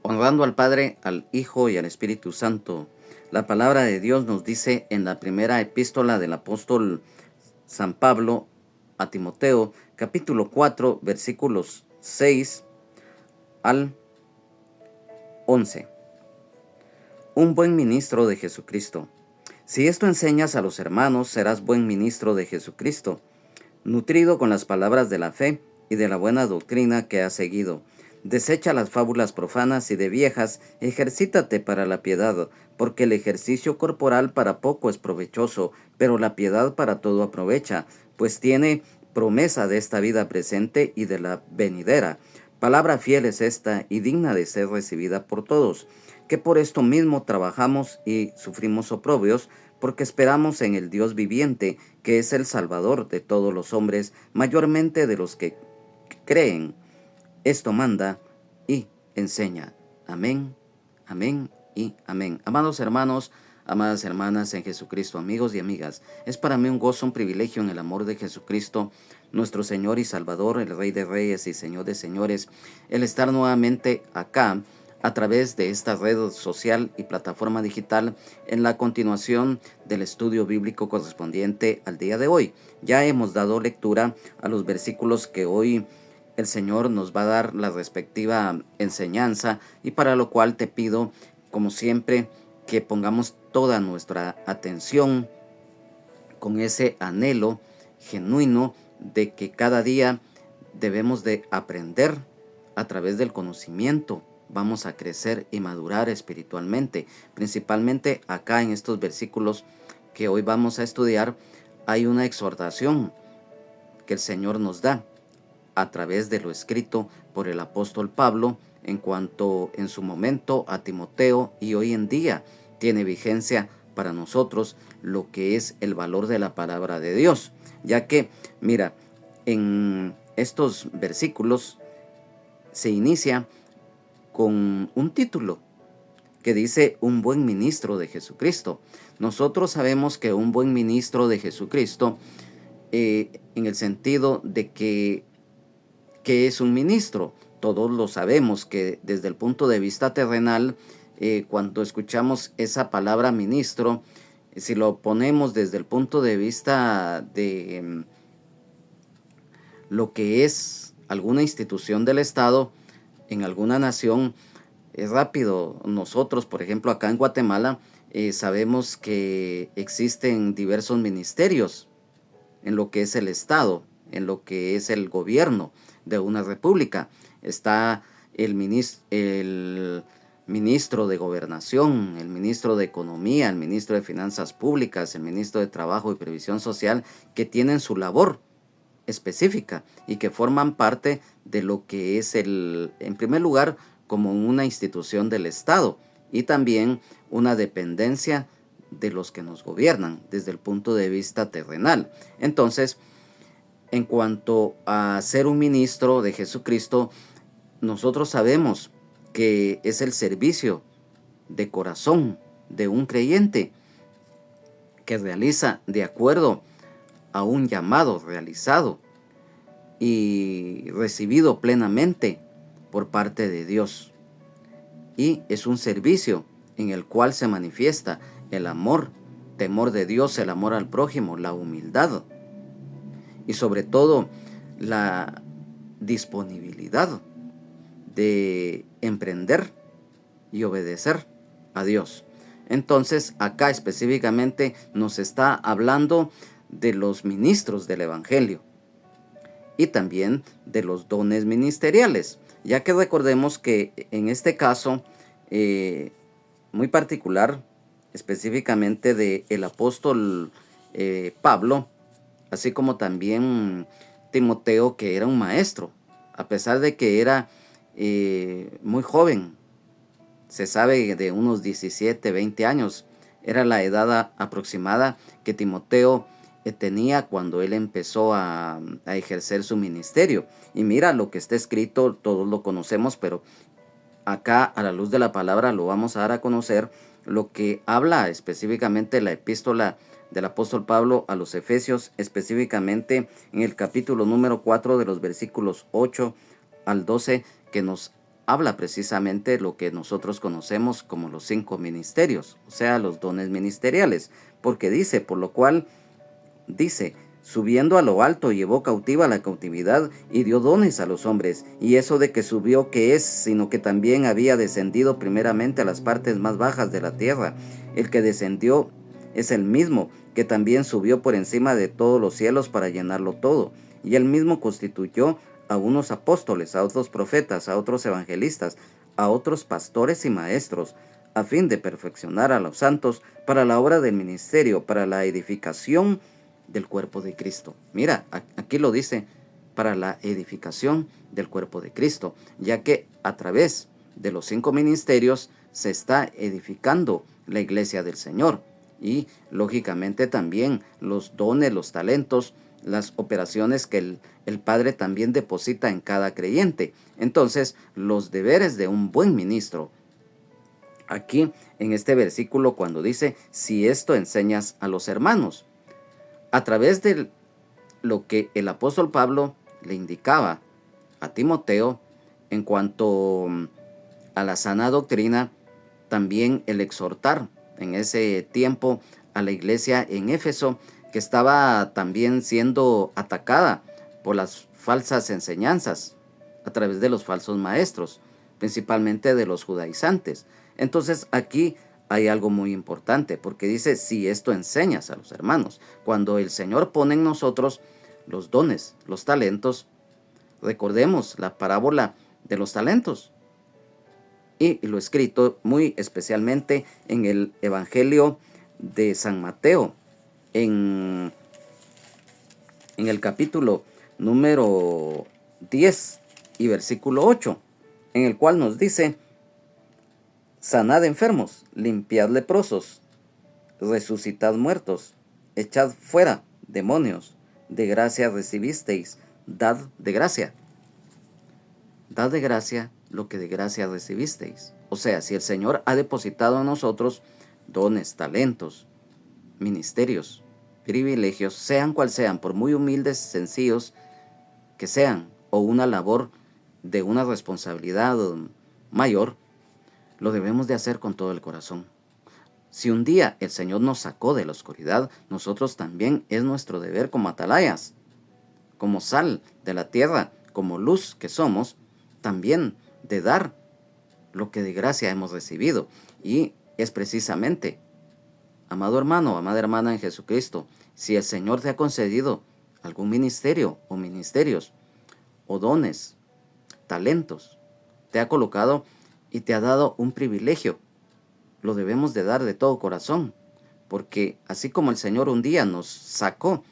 Honrando al Padre, al Hijo y al Espíritu Santo. La palabra de Dios nos dice en la primera epístola del apóstol San Pablo a Timoteo, capítulo 4, versículos 6 al 11. Un buen ministro de Jesucristo. Si esto enseñas a los hermanos, serás buen ministro de Jesucristo, nutrido con las palabras de la fe y de la buena doctrina que has seguido. Desecha las fábulas profanas y de viejas, ejercítate para la piedad, porque el ejercicio corporal para poco es provechoso, pero la piedad para todo aprovecha, pues tiene promesa de esta vida presente y de la venidera. Palabra fiel es esta y digna de ser recibida por todos, que por esto mismo trabajamos y sufrimos oprobios, porque esperamos en el Dios viviente, que es el Salvador de todos los hombres, mayormente de los que creen. Esto manda y enseña. Amén, amén y amén. Amados hermanos, amadas hermanas en Jesucristo, amigos y amigas, es para mí un gozo, un privilegio en el amor de Jesucristo, nuestro Señor y Salvador, el Rey de Reyes y Señor de Señores, el estar nuevamente acá a través de esta red social y plataforma digital en la continuación del estudio bíblico correspondiente al día de hoy. Ya hemos dado lectura a los versículos que hoy el Señor nos va a dar la respectiva enseñanza, y para lo cual te pido, como siempre, que pongamos toda nuestra atención con ese anhelo genuino de que cada día debemos de aprender a través del conocimiento. Vamos a crecer y madurar espiritualmente. Principalmente acá en estos versículos que hoy vamos a estudiar, hay una exhortación que el Señor nos da a través de lo escrito por el apóstol Pablo en cuanto en su momento a Timoteo, y hoy en día tiene vigencia para nosotros lo que es el valor de la palabra de Dios, ya que mira, en estos versículos se inicia con un título que dice un buen ministro de Jesucristo. Nosotros sabemos que un buen ministro de Jesucristo, en el sentido de que ¿qué es un ministro? Todos lo sabemos que desde el punto de vista terrenal, cuando escuchamos esa palabra ministro, si lo ponemos desde el punto de vista de lo que es alguna institución del Estado, en alguna nación, es rápido. Nosotros, por ejemplo, acá en Guatemala, sabemos que existen diversos ministerios en lo que es el Estado, en lo que es el gobierno de una república. Está el ministro de Gobernación, el ministro de Economía, el ministro de Finanzas Públicas, el ministro de Trabajo y Previsión Social, que tienen su labor específica y que forman parte de lo que es en primer lugar, como una institución del Estado, y también una dependencia de los que nos gobiernan desde el punto de vista terrenal. Entonces, en cuanto a ser un ministro de Jesucristo, nosotros sabemos que es el servicio de corazón de un creyente que realiza de acuerdo a un llamado realizado y recibido plenamente por parte de Dios. Y es un servicio en el cual se manifiesta el amor, temor de Dios, el amor al prójimo, la humildad y sobre todo la disponibilidad de emprender y obedecer a Dios. Entonces, acá específicamente nos está hablando de los ministros del Evangelio y también de los dones ministeriales, ya que recordemos que en este caso muy particular, específicamente de el apóstol Pablo, así como también Timoteo, que era un maestro, a pesar de que era muy joven, se sabe de unos 17, 20 años, era la edad aproximada que Timoteo tenía cuando él empezó a ejercer su ministerio. Y mira, lo que está escrito, todos lo conocemos, pero acá a la luz de la palabra lo vamos a dar a conocer, lo que habla específicamente la epístola del apóstol Pablo a los Efesios, específicamente en el capítulo número 4 de los versículos 8 al 12, que nos habla precisamente lo que nosotros conocemos como los 5 ministerios, o sea, los dones ministeriales, porque dice, por lo cual dice, subiendo a lo alto llevó cautiva la cautividad y dio dones a los hombres. Y eso de que subió, ¿qué es? Sino que también había descendido primeramente a las partes más bajas de la tierra. El que descendió es el mismo que también subió por encima de todos los cielos para llenarlo todo. Y él mismo constituyó a unos apóstoles, a otros profetas, a otros evangelistas, a otros pastores y maestros, a fin de perfeccionar a los santos para la obra del ministerio, para la edificación del cuerpo de Cristo. Mira, aquí lo dice, para la edificación del cuerpo de Cristo, ya que a través de los 5 ministerios se está edificando la iglesia del Señor. Y lógicamente también los dones, los talentos, las operaciones que el Padre también deposita en cada creyente. Entonces, los deberes de un buen ministro. Aquí en este versículo cuando dice, si esto enseñas a los hermanos, a través de lo que el apóstol Pablo le indicaba a Timoteo en cuanto a la sana doctrina, también el exhortar en ese tiempo a la iglesia en Éfeso, que estaba también siendo atacada por las falsas enseñanzas a través de los falsos maestros, principalmente de los judaizantes. Entonces aquí hay algo muy importante, porque dice, si esto enseñas a los hermanos, cuando el Señor pone en nosotros los dones, los talentos, recordemos la parábola de los talentos y lo escrito muy especialmente en el Evangelio de San Mateo, en el capítulo número 10 y versículo 8, en el cual nos dice, sanad enfermos, limpiad leprosos, resucitad muertos, echad fuera demonios, de gracia recibisteis, dad de gracia. Dad de gracia lo que de gracia recibisteis. O sea, si el Señor ha depositado en nosotros dones, talentos, ministerios, privilegios, sean cual sean, por muy humildes, sencillos que sean, o una labor de una responsabilidad mayor, lo debemos de hacer con todo el corazón. Si un día el Señor nos sacó de la oscuridad, nosotros también es nuestro deber como atalayas, como sal de la tierra, como luz que somos, también de dar lo que de gracia hemos recibido. Y es precisamente, amado hermano, amada hermana en Jesucristo, si el Señor te ha concedido algún ministerio o ministerios o dones, talentos, te ha colocado y te ha dado un privilegio, lo debemos de dar de todo corazón, porque así como el Señor un día nos sacó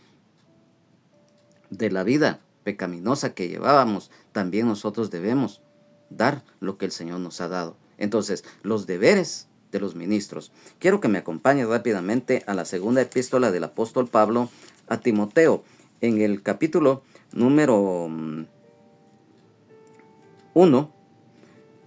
de la vida pecaminosa que llevábamos, también nosotros debemos dar lo que el Señor nos ha dado. Entonces, los deberes de los ministros. Quiero que me acompañe rápidamente a la segunda epístola del apóstol Pablo a Timoteo, en el capítulo número 1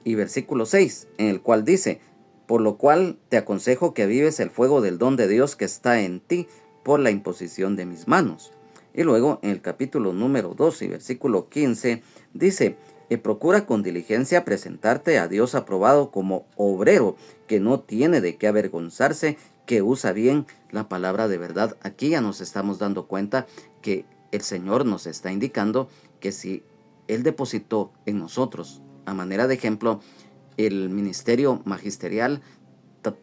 y versículo 6, en el cual dice, por lo cual te aconsejo que avives el fuego del don de Dios que está en ti por la imposición de mis manos. Y luego en el capítulo número 2 y versículo 15 dice, y procura con diligencia presentarte a Dios aprobado como obrero que no tiene de qué avergonzarse, que usa bien la palabra de verdad. Aquí ya nos estamos dando cuenta que el Señor nos está indicando que si Él depositó en nosotros, a manera de ejemplo, el ministerio magisterial,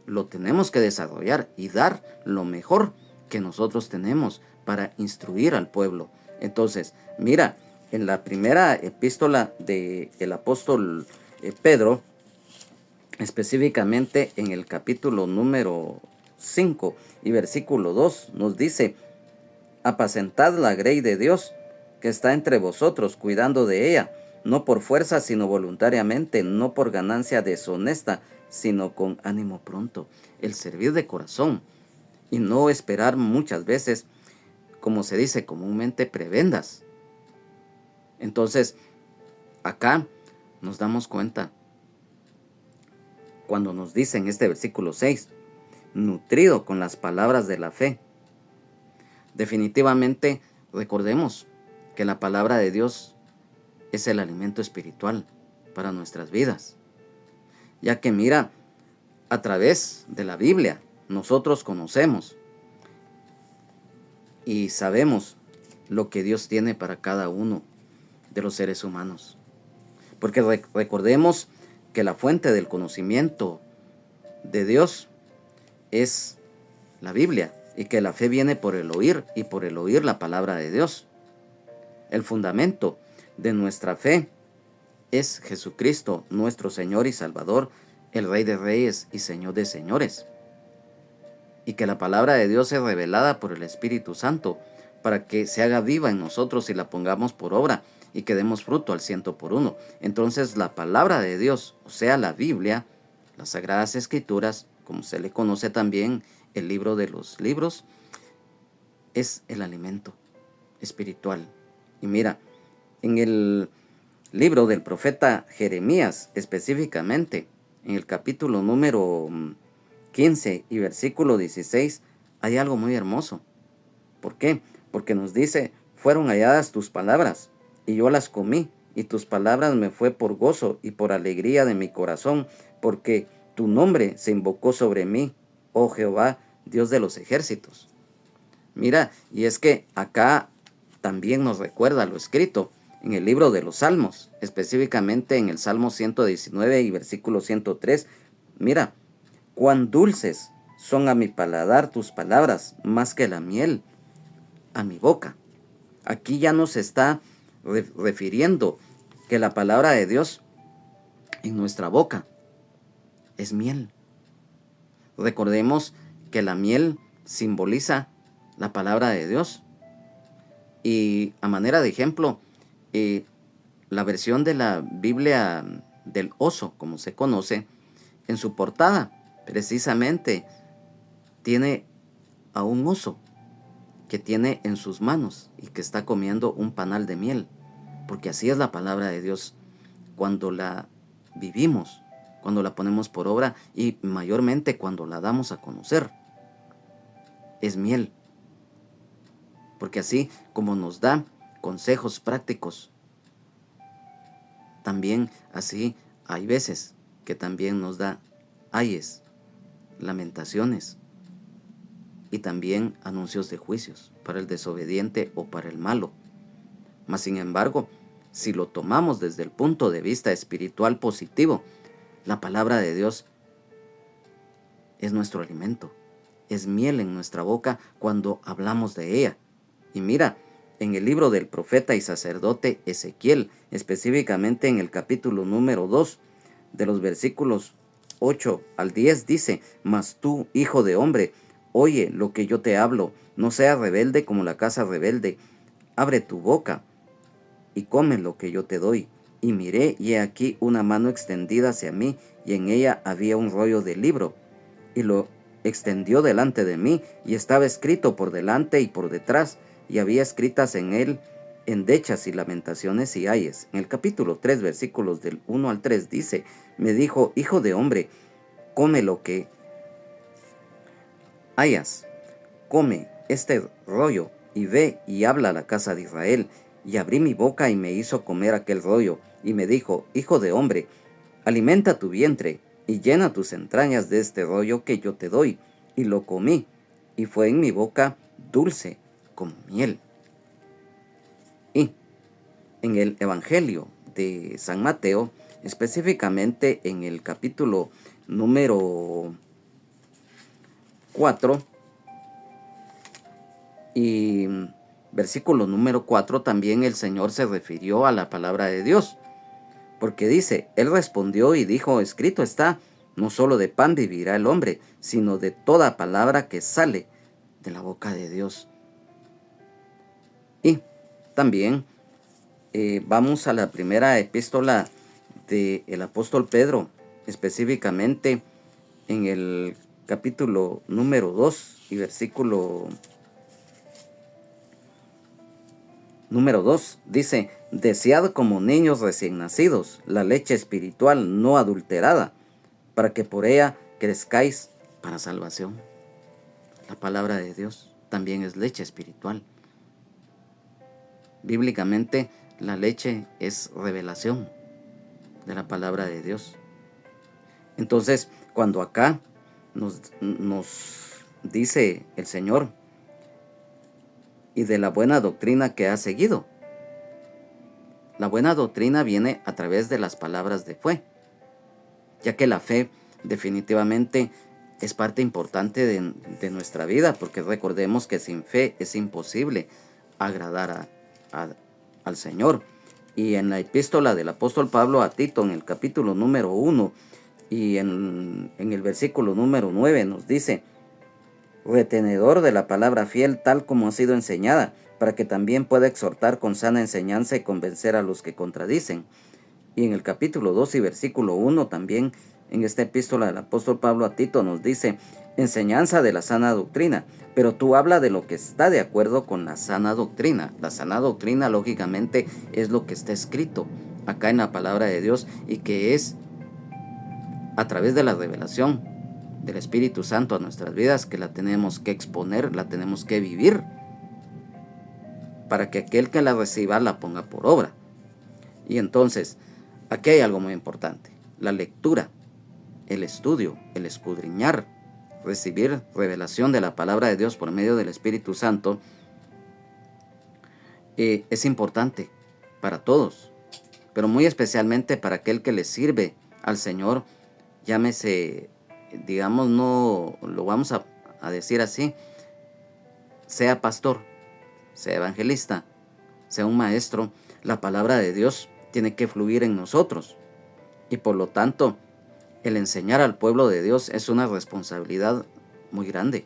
lo tenemos que desarrollar y dar lo mejor que nosotros tenemos para instruir al pueblo. Entonces, mira, en la primera epístola del apóstol Pedro, específicamente en el capítulo número 5 y versículo 2, nos dice, apacentad la grey de Dios que está entre vosotros, cuidando de ella, no por fuerza, sino voluntariamente, no por ganancia deshonesta, sino con ánimo pronto. El servir de corazón y no esperar muchas veces, como se dice comúnmente, prebendas. Entonces, acá nos damos cuenta, cuando nos dice en este versículo 6, nutrido con las palabras de la fe. Definitivamente, recordemos que la palabra de Dios es el alimento espiritual, para nuestras vidas. Ya que mira, a través de la Biblia nosotros conocemos y sabemos lo que Dios tiene para cada uno de los seres humanos. Porque recordemos que la fuente del conocimiento de Dios es la Biblia, y que la fe viene por el oír, y por el oír la palabra de Dios. El fundamento de nuestra fe es Jesucristo, nuestro Señor y Salvador, el Rey de Reyes y Señor de Señores. Y que la palabra de Dios es revelada por el Espíritu Santo para que se haga viva en nosotros y la pongamos por obra y que demos fruto al 100%. Entonces la palabra de Dios, o sea la Biblia, las Sagradas Escrituras, como se le conoce también el libro de los libros, es el alimento espiritual. Y mira, en el libro del profeta Jeremías, específicamente, en el capítulo número 15 y versículo 16, hay algo muy hermoso. ¿Por qué? Porque nos dice, fueron halladas tus palabras, y yo las comí, y tus palabras me fue por gozo y por alegría de mi corazón, porque tu nombre se invocó sobre mí, oh Jehová, Dios de los ejércitos. Mira, y es que acá también nos recuerda lo escrito en el libro de los Salmos, específicamente en el Salmo 119 y versículo 103. Mira, cuán dulces son a mi paladar tus palabras, más que la miel a mi boca. Aquí ya nos está refiriendo que la palabra de Dios en nuestra boca es miel. Recordemos que la miel simboliza la palabra de Dios. Y a manera de ejemplo, la versión de la Biblia del oso, como se conoce, en su portada precisamente tiene a un oso que tiene en sus manos y que está comiendo un panal de miel, porque así es la palabra de Dios cuando la vivimos, cuando la ponemos por obra y mayormente cuando la damos a conocer. Es miel, porque así como nos da consejos prácticos, también así hay veces que también nos da ayes, lamentaciones y también anuncios de juicios para el desobediente o para el malo. Mas sin embargo, si lo tomamos desde el punto de vista espiritual positivo, la palabra de Dios es nuestro alimento, es miel en nuestra boca cuando hablamos de ella. Y mira, en el libro del profeta y sacerdote Ezequiel, específicamente en el capítulo número 2, de los versículos 8 al 10, dice, mas tú, hijo de hombre, oye lo que yo te hablo, no seas rebelde como la casa rebelde, abre tu boca y come lo que yo te doy. Y miré, y he aquí una mano extendida hacia mí, y en ella había un rollo de libro, y lo extendió delante de mí, y estaba escrito por delante y por detrás, y había escritas en él endechas y lamentaciones y ayes. En el capítulo 3, versículos del 1 al 3 dice, me dijo, hijo de hombre, come lo que hayas, come este rollo, y ve y habla a la casa de Israel. Y abrí mi boca y me hizo comer aquel rollo, y me dijo, hijo de hombre, alimenta tu vientre, y llena tus entrañas de este rollo que yo te doy. Y lo comí, y fue en mi boca dulce como miel. Y en el Evangelio de San Mateo, específicamente en el capítulo número 4 y versículo número 4, también el Señor se refirió a la palabra de Dios, porque dice, Él respondió y dijo, escrito está, no solo de pan vivirá el hombre, sino de toda palabra que sale de la boca de Dios. Y también vamos a la primera epístola del apóstol Pedro, específicamente en el capítulo número 2 y versículo número 2, dice, desead como niños recién nacidos la leche espiritual no adulterada, para que por ella crezcáis para salvación. La palabra de Dios también es leche espiritual. Bíblicamente, la leche es revelación. de la palabra de Dios. Entonces, cuando acá nos dice el Señor, y de la buena doctrina que ha seguido, la buena doctrina viene a través de las palabras de fe, ya que la fe definitivamente es parte importante de nuestra vida, porque recordemos que sin fe es imposible agradar al Señor. Y en la epístola del apóstol Pablo a Tito, en el capítulo número 1 y en el versículo número 9 nos dice: retenedor de la palabra fiel tal como ha sido enseñada, para que también pueda exhortar con sana enseñanza y convencer a los que contradicen. Y en el capítulo 2 y versículo 1 también, en esta epístola del apóstol Pablo a Tito nos dice: enseñanza de la sana doctrina, pero tú habla de lo que está de acuerdo con la sana doctrina. La sana doctrina, lógicamente, es lo que está escrito acá en la palabra de Dios, y que es a través de la revelación del Espíritu Santo a nuestras vidas que la tenemos que exponer, la tenemos que vivir, para que aquel que la reciba la ponga por obra. Y entonces, aquí hay algo muy importante: la lectura, el estudio, el escudriñar, recibir revelación de la palabra de Dios por medio del Espíritu Santo, es importante para todos, pero muy especialmente para aquel que le sirve al Señor, llámese, digamos, no lo vamos a decir así, sea pastor, sea evangelista, sea un maestro. La palabra de Dios tiene que fluir en nosotros, y por lo tanto el enseñar al pueblo de Dios es una responsabilidad muy grande.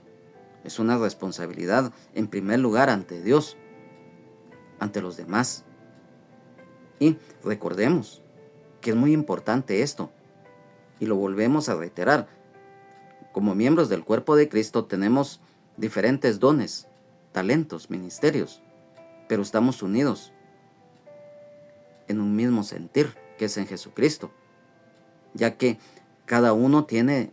Es una responsabilidad en primer lugar ante Dios, ante los demás. Y recordemos que es muy importante esto, y lo volvemos a reiterar: como miembros del cuerpo de Cristo tenemos diferentes dones, talentos, ministerios, pero estamos unidos en un mismo sentir, que es en Jesucristo, ya que cada uno tiene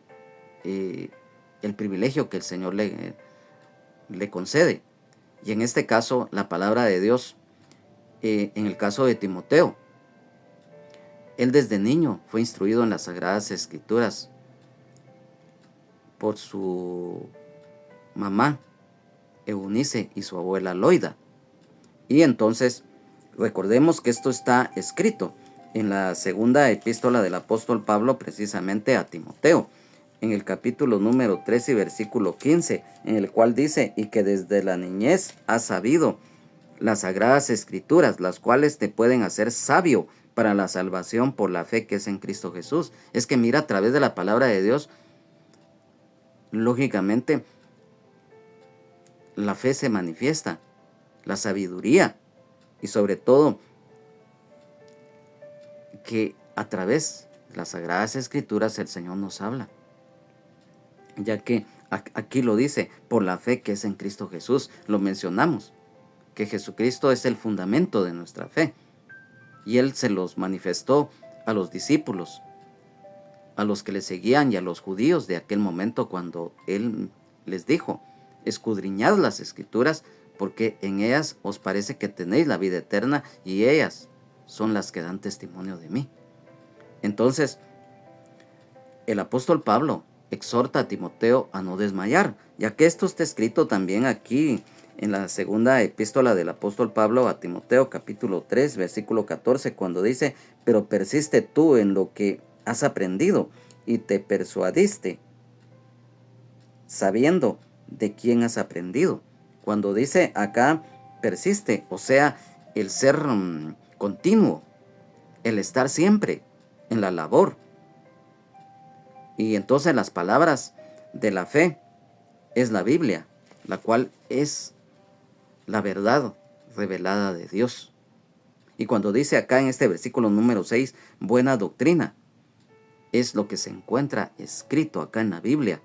el privilegio que el Señor le concede. Y en este caso, la palabra de Dios, en el caso de Timoteo, él desde niño fue instruido en las Sagradas Escrituras por su mamá Eunice y su abuela Loida. Y entonces, recordemos que esto está escrito en la segunda epístola del apóstol Pablo precisamente a Timoteo, en el capítulo número 3 y versículo 15, en el cual dice: y que desde la niñez has sabido las sagradas escrituras, las cuales te pueden hacer sabio para la salvación por la fe que es en Cristo Jesús. Es que mira, a través de la palabra de Dios, lógicamente, la fe se manifiesta, la sabiduría, y sobre todo que a través de las Sagradas Escrituras el Señor nos habla, ya que aquí lo dice: por la fe que es en Cristo Jesús. Lo mencionamos, que Jesucristo es el fundamento de nuestra fe, y Él se los manifestó a los discípulos, a los que le seguían y a los judíos de aquel momento, cuando Él les dijo: escudriñad las Escrituras, porque en ellas os parece que tenéis la vida eterna, y ellas son las que dan testimonio de mí. Entonces, el apóstol Pablo exhorta a Timoteo a no desmayar, ya que esto está escrito también aquí en la segunda epístola del apóstol Pablo a Timoteo, capítulo 3, versículo 14, cuando dice: pero persiste tú en lo que has aprendido y te persuadiste, sabiendo de quién has aprendido. Cuando dice acá persiste, o sea, el ser continuo, el estar siempre en la labor. Y entonces las palabras de la fe es la Biblia, la cual es la verdad revelada de Dios. Y cuando dice acá en este versículo número 6, buena doctrina, es lo que se encuentra escrito acá en la Biblia,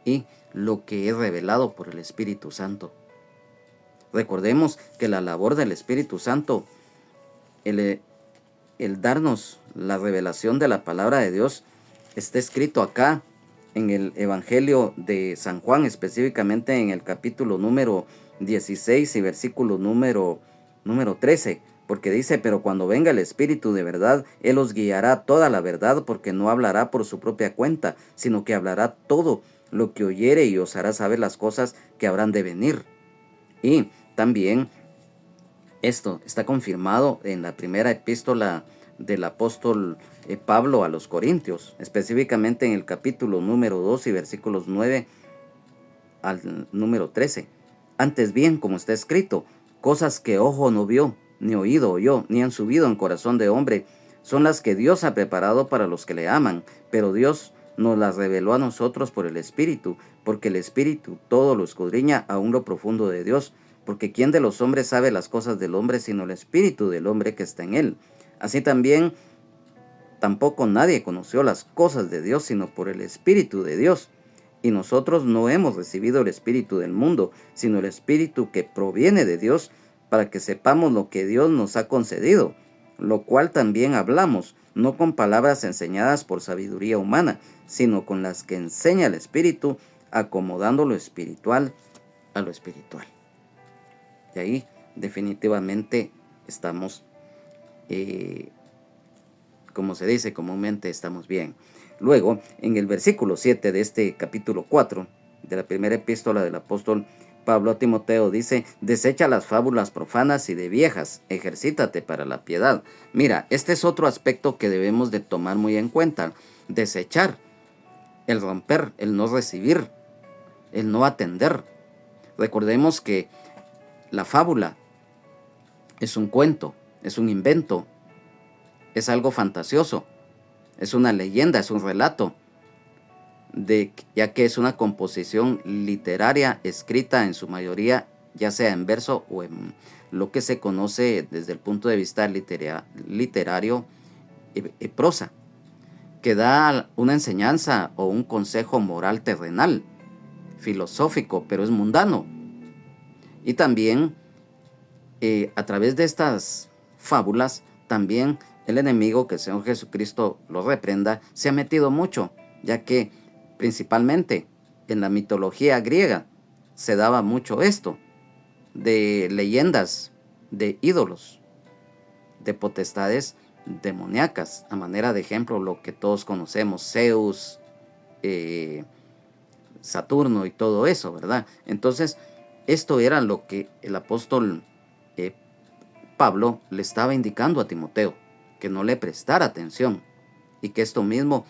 y lo que es revelado por el Espíritu Santo. Recordemos que la labor del Espíritu Santo, el darnos la revelación de la palabra de Dios, está escrito acá en el Evangelio de San Juan, específicamente en el capítulo número 16 y versículo número 13, porque dice, pero cuando venga el Espíritu de verdad, Él os guiará a toda la verdad, porque no hablará por su propia cuenta, sino que hablará todo lo que oyere y os hará saber las cosas que habrán de venir. Y también esto está confirmado en la primera epístola del apóstol Pablo a los Corintios, específicamente en el capítulo número 2 y versículos 9 al número 13. Antes bien, como está escrito, cosas que ojo no vio, ni oído oyó, ni han subido en corazón de hombre, son las que Dios ha preparado para los que le aman, pero Dios nos las reveló a nosotros por el Espíritu, porque el Espíritu todo lo escudriña aún lo profundo de Dios, porque ¿quién de los hombres sabe las cosas del hombre sino el Espíritu del hombre que está en él? Así también tampoco nadie conoció las cosas de Dios sino por el Espíritu de Dios. Y nosotros no hemos recibido el espíritu del mundo, sino el espíritu que proviene de Dios, para que sepamos lo que Dios nos ha concedido, lo cual también hablamos, no con palabras enseñadas por sabiduría humana, sino con las que enseña el Espíritu, acomodando lo espiritual a lo espiritual. Y ahí definitivamente estamos, como se dice comúnmente, estamos bien. Luego, en el versículo 7 de este capítulo 4 de la primera epístola del apóstol Pablo a Timoteo dice, desecha las fábulas profanas y de viejas, ejercítate para la piedad. Mira, este es otro aspecto que debemos de tomar muy en cuenta. Desechar, el romper, el no recibir, el no atender. Recordemos que la fábula es un cuento, es un invento, es algo fantasioso, es una leyenda, es un relato, ya que es una composición literaria escrita en su mayoría, ya sea en verso o en lo que se conoce desde el punto de vista literario prosa, que da una enseñanza o un consejo moral terrenal, filosófico, pero es mundano. Y también a través de estas fábulas, también el enemigo, que el Señor Jesucristo lo reprenda, se ha metido mucho, ya que principalmente en la mitología griega se daba mucho esto, de leyendas, de ídolos, de potestades demoníacas, a manera de ejemplo lo que todos conocemos, Zeus, Saturno y todo eso, ¿verdad? Entonces, esto era lo que el apóstol Pablo le estaba indicando a Timoteo, que no le prestara atención y que esto mismo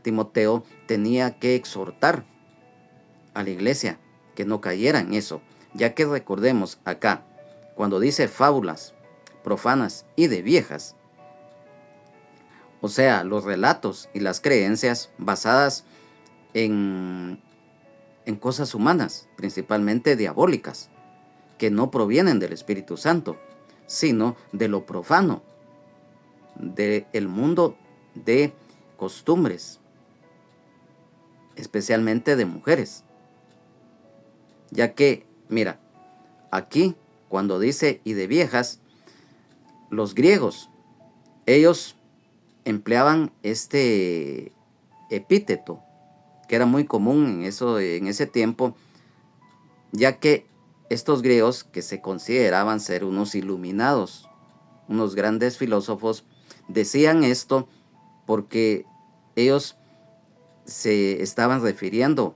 Timoteo tenía que exhortar a la iglesia, que no cayera en eso, ya que recordemos acá, cuando dice fábulas profanas y de viejas, o sea, los relatos y las creencias basadas en cosas humanas, principalmente diabólicas, que no provienen del Espíritu Santo, sino de lo profano, del mundo de costumbres, especialmente de mujeres. Ya que, mira, aquí cuando dice y de viejas, los griegos, ellos empleaban este epíteto, que era muy común en ese tiempo, ya que estos griegos, que se consideraban ser unos iluminados, unos grandes filósofos, decían esto porque ellos se estaban refiriendo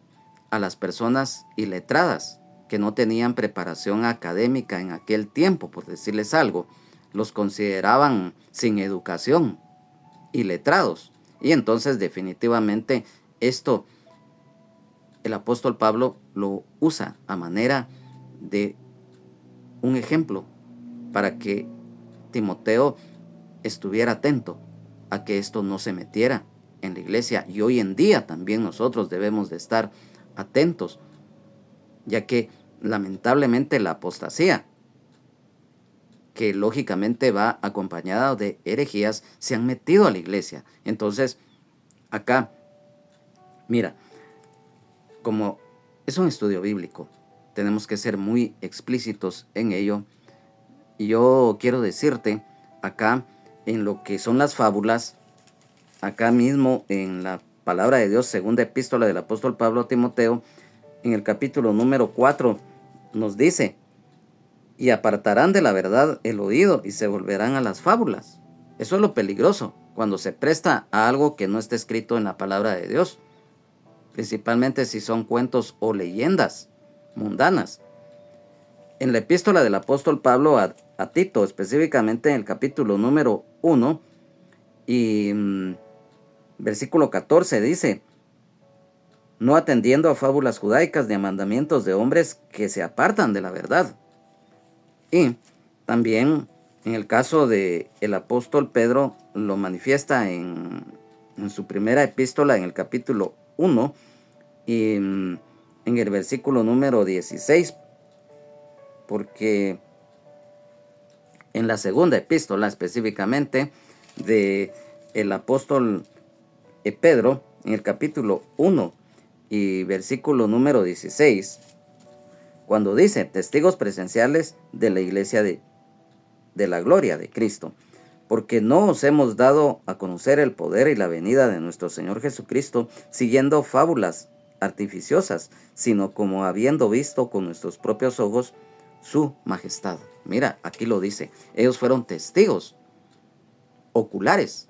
a las personas iletradas que no tenían preparación académica en aquel tiempo, por decirles algo. Los consideraban sin educación, iletrados. Y entonces definitivamente esto el apóstol Pablo lo usa a manera de un ejemplo para que Timoteo estuviera atento a que esto no se metiera en la iglesia. Y hoy en día también nosotros debemos de estar atentos, ya que lamentablemente la apostasía, que lógicamente va acompañada de herejías, se han metido a la iglesia. Entonces, acá, mira, como es un estudio bíblico, tenemos que ser muy explícitos en ello. Y yo quiero decirte acá, en lo que son las fábulas, acá mismo en la palabra de Dios, segunda epístola del apóstol Pablo a Timoteo, en el capítulo número 4, nos dice y apartarán de la verdad el oído y se volverán a las fábulas. Eso es lo peligroso, cuando se presta a algo que no está escrito en la palabra de Dios, principalmente si son cuentos o leyendas mundanas. En la epístola del apóstol Pablo a Tito, específicamente en el capítulo número 1 y versículo 14 dice: no atendiendo a fábulas judaicas ni a mandamientos de hombres que se apartan de la verdad. Y también en el caso de el apóstol Pedro lo manifiesta en su primera epístola en el capítulo 1 y en el versículo número 16, porque en la segunda epístola específicamente de el apóstol Pedro, en el capítulo 1 y versículo número 16, cuando dice: testigos presenciales de la iglesia de la gloria de Cristo, porque no os hemos dado a conocer el poder y la venida de nuestro Señor Jesucristo siguiendo fábulas artificiosas, sino como habiendo visto con nuestros propios ojos su majestad. Mira, aquí lo dice, ellos fueron testigos oculares,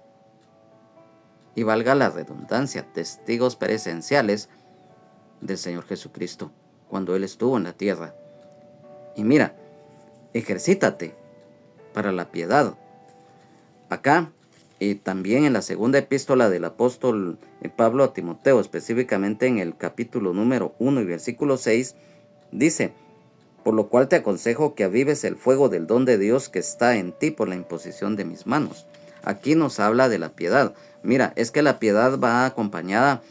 y valga la redundancia, testigos presenciales del Señor Jesucristo cuando Él estuvo en la tierra. Y mira, ejercítate para la piedad. Acá, y también en la segunda epístola del apóstol Pablo a Timoteo, específicamente en el capítulo número 1 y versículo 6, dice: por lo cual te aconsejo que avives el fuego del don de Dios que está en ti por la imposición de mis manos. Aquí nos habla de la piedad. Mira, es que la piedad va acompañada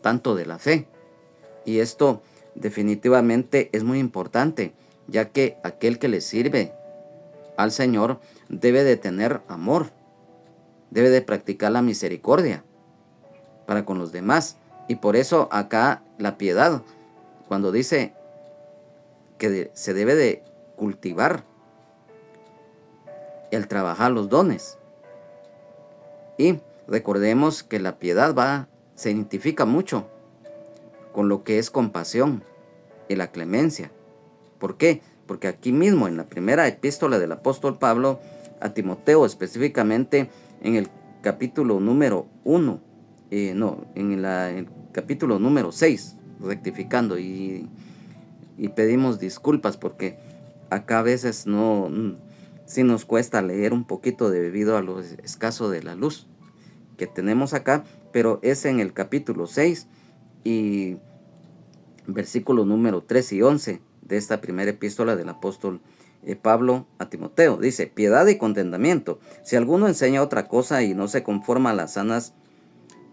tanto de la fe. Y esto definitivamente es muy importante, ya que aquel que le sirve al Señor debe de tener amor, debe de practicar la misericordia para con los demás. Y por eso acá la piedad, cuando dice que se debe de cultivar el trabajar los dones. Y recordemos que la piedad se identifica mucho con lo que es compasión y la clemencia. ¿Por qué? Porque aquí mismo en la primera epístola del apóstol Pablo a Timoteo, específicamente en el capítulo número 1, en el capítulo número 6, rectificando, y pedimos disculpas porque acá a veces sí nos cuesta leer un poquito debido a lo escaso de la luz que tenemos acá, pero es en el capítulo 6 y versículo número 3 y 11 de esta primera epístola del apóstol Pablo a Timoteo. Dice: piedad y contentamiento, si alguno enseña otra cosa y no se conforma a las sanas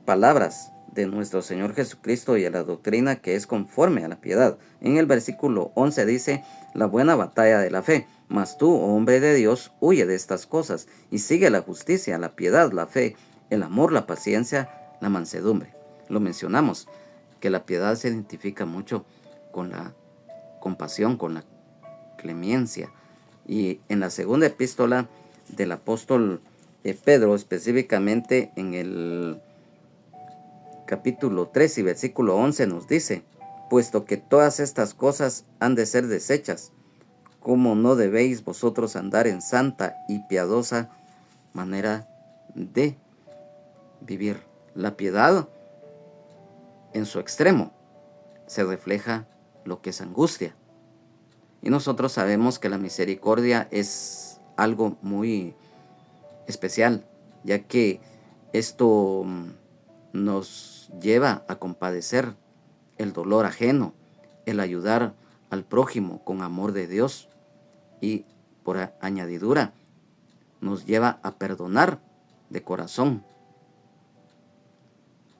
palabras de nuestro Señor Jesucristo y a la doctrina que es conforme a la piedad. En el versículo 11 dice: la buena batalla de la fe. Mas tú, oh hombre de Dios, huye de estas cosas y sigue la justicia, la piedad, la fe, el amor, la paciencia, la mansedumbre. Lo mencionamos, que la piedad se identifica mucho con la compasión, con la clemencia. Y en la segunda epístola del apóstol Pedro, específicamente en el capítulo 3 y versículo 11 nos dice: puesto que todas estas cosas han de ser deshechas, ¿cómo no debéis vosotros andar en santa y piadosa manera de vivir? La piedad en su extremo se refleja lo que es angustia. Y nosotros sabemos que la misericordia es algo muy especial, ya que esto nos lleva a compadecer el dolor ajeno, el ayudar al prójimo con amor de Dios, y por añadidura nos lleva a perdonar de corazón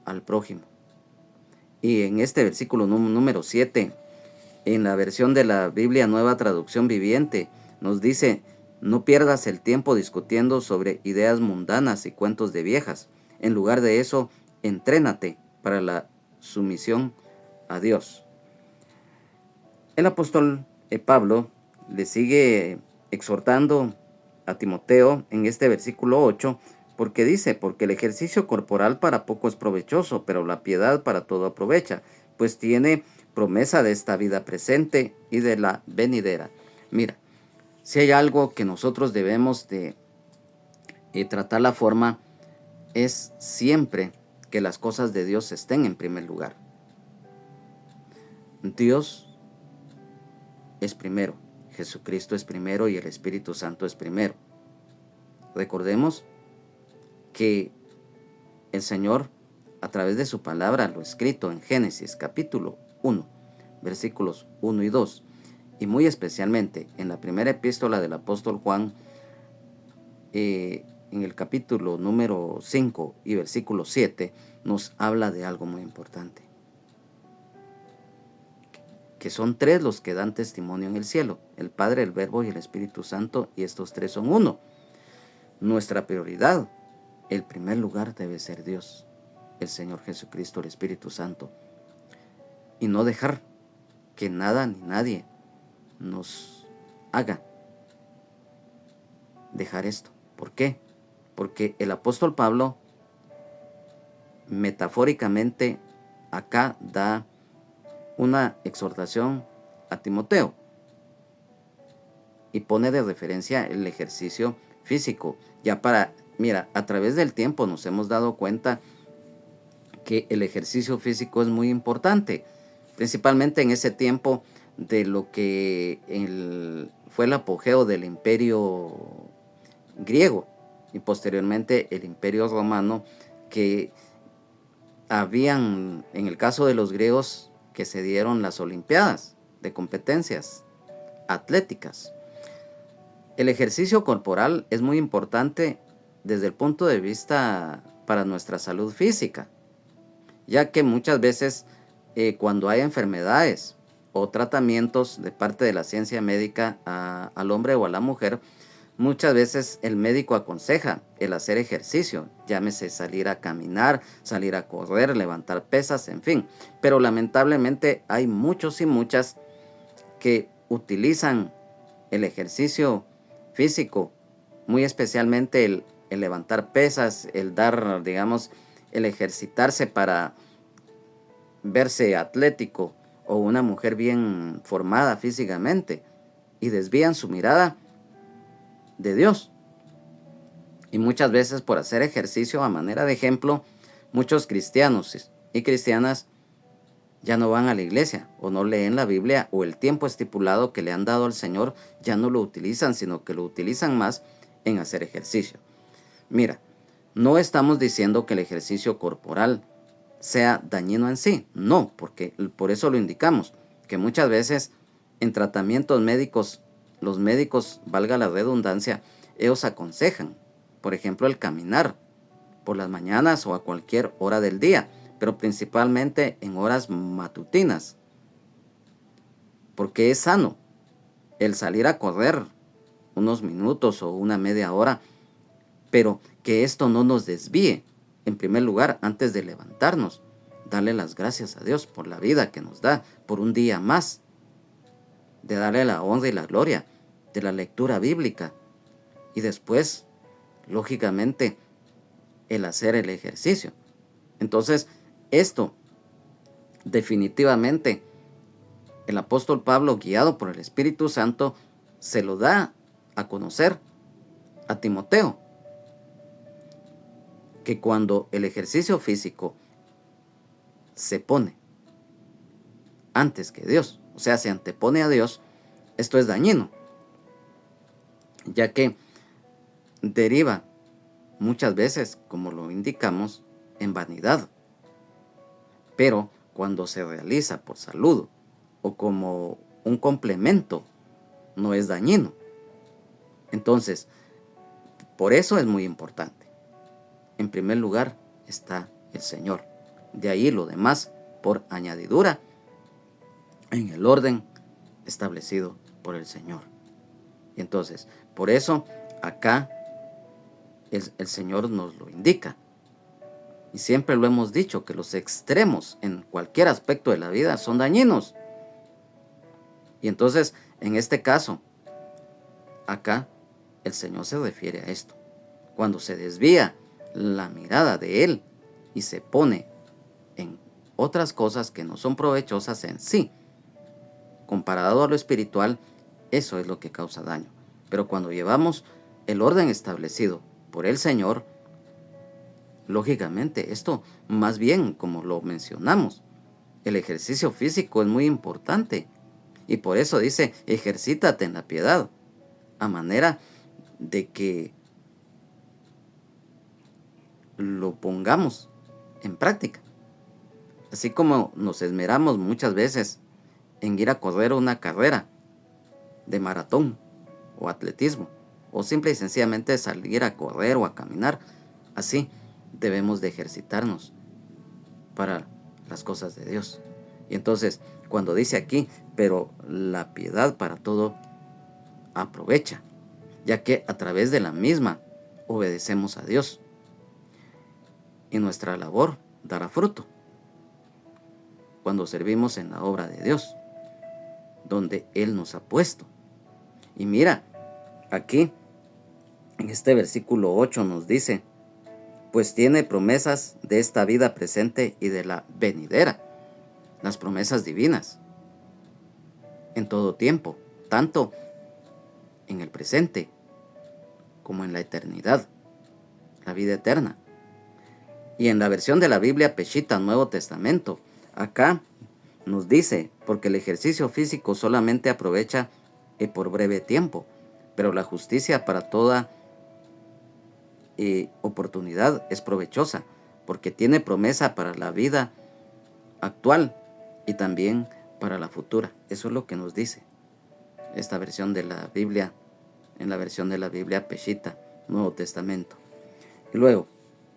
al prójimo. Y en este versículo número 7, en la versión de la Biblia Nueva Traducción Viviente, nos dice: no pierdas el tiempo discutiendo sobre ideas mundanas y cuentos de viejas. En lugar de eso, entrénate para la sumisión a Dios. El apóstol Pablo le sigue exhortando a Timoteo en este versículo 8, porque dice: porque el ejercicio corporal para poco es provechoso, pero la piedad para todo aprovecha, pues tiene promesa de esta vida presente y de la venidera. Mira, Si hay algo que nosotros debemos de tratar la forma, es siempre que las cosas de Dios estén en primer lugar. Dios es primero, Jesucristo es primero y el Espíritu Santo es primero. Recordemos que el Señor, a través de su palabra, lo escrito en Génesis capítulo 1, versículos 1 y 2, y muy especialmente en la primera epístola del apóstol Juan, en el capítulo número 5 y versículo 7, nos habla de algo muy importante. Que son tres los que dan testimonio en el cielo: el Padre, el Verbo y el Espíritu Santo, y estos tres son uno. Nuestra prioridad, el primer lugar, debe ser Dios, el Señor Jesucristo, el Espíritu Santo, y no dejar que nada ni nadie nos haga dejar esto. ¿Por qué? Porque el apóstol Pablo metafóricamente acá da una exhortación a Timoteo y pone de referencia el ejercicio físico. Mira, a través del tiempo nos hemos dado cuenta que el ejercicio físico es muy importante, principalmente en ese tiempo de lo que fue el apogeo del imperio griego y posteriormente el imperio romano, que habían, en el caso de los griegos, que se dieron las olimpiadas de competencias atléticas. El ejercicio corporal es muy importante desde el punto de vista para nuestra salud física, ya que muchas veces cuando hay enfermedades o tratamientos de parte de la ciencia médica al hombre o a la mujer, muchas veces el médico aconseja el hacer ejercicio, llámese salir a caminar, salir a correr, levantar pesas, en fin. Pero lamentablemente hay muchos y muchas que utilizan el ejercicio físico, muy especialmente el levantar pesas, el dar, digamos, el ejercitarse para verse atlético o una mujer bien formada físicamente, y desvían su mirada de Dios. Y muchas veces, por hacer ejercicio a manera de ejemplo, muchos cristianos y cristianas ya no van a la iglesia o no leen la Biblia, o el tiempo estipulado que le han dado al Señor ya no lo utilizan, sino que lo utilizan más en hacer ejercicio. Mira, no estamos diciendo que el ejercicio corporal sea dañino en sí, no, porque por eso lo indicamos, que muchas veces en tratamientos médicos, los médicos, valga la redundancia, ellos aconsejan, por ejemplo, el caminar por las mañanas o a cualquier hora del día, pero principalmente en horas matutinas, porque es sano el salir a correr unos minutos o una media hora, pero que esto no nos desvíe. En primer lugar, antes de levantarnos, darle las gracias a Dios por la vida que nos da, por un día más, de darle la honra y la gloria de la lectura bíblica, y después, lógicamente, el hacer el ejercicio. Entonces, esto definitivamente el apóstol Pablo, guiado por el Espíritu Santo, se lo da a conocer a Timoteo, que cuando el ejercicio físico se pone antes que Dios, o sea, se antepone a Dios, esto es dañino, ya que deriva muchas veces, como lo indicamos, en vanidad. Pero cuando se realiza por salud o como un complemento, no es dañino. Entonces, por eso es muy importante. En primer lugar está el Señor. De ahí lo demás por añadidura, en el orden establecido por el Señor. Y entonces, por eso acá el Señor nos lo indica. Y siempre lo hemos dicho, que los extremos en cualquier aspecto de la vida son dañinos. Y entonces, en este caso, acá el Señor se refiere a esto. Cuando se desvía la mirada de Él y se pone en otras cosas que no son provechosas en sí, comparado a lo espiritual, eso es lo que causa daño. Pero cuando llevamos el orden establecido por el Señor, lógicamente esto más bien, como lo mencionamos, el ejercicio físico es muy importante. Y por eso dice, ejercítate en la piedad, a manera de que lo pongamos en práctica. Así como nos esmeramos muchas veces en ir a correr una carrera de maratón o atletismo, o simple y sencillamente salir a correr o a caminar, así debemos de ejercitarnos para las cosas de Dios. Y entonces, cuando dice aquí, pero la piedad para todo aprovecha, ya que a través de la misma obedecemos a Dios y nuestra labor dará fruto cuando servimos en la obra de Dios, donde Él nos ha puesto. Y mira, aquí en este versículo 8 nos dice, pues tiene promesas de esta vida presente y de la venidera, las promesas divinas, en todo tiempo, tanto en el presente como en la eternidad, la vida eterna. Y en la versión de la Biblia Peshitta, Nuevo Testamento, acá nos dice, porque el ejercicio físico solamente aprovecha por breve tiempo, pero la justicia para toda oportunidad es provechosa, porque tiene promesa para la vida actual y también para la futura. Eso es lo que nos dice esta versión de la Biblia, en la versión de la Biblia Peshitta, Nuevo Testamento. Y luego,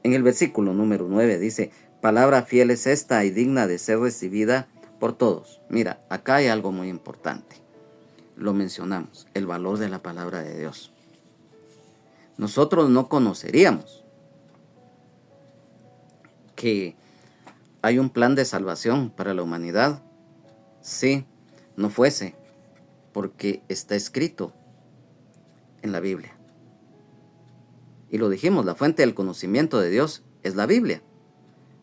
en el versículo número 9 dice, palabra fiel es esta y digna de ser recibida por todos. Mira, acá hay algo muy importante. Lo mencionamos, el valor de la palabra de Dios. Nosotros no conoceríamos que hay un plan de salvación para la humanidad si no fuese porque está escrito en la Biblia. Y lo dijimos, la fuente del conocimiento de Dios es la Biblia.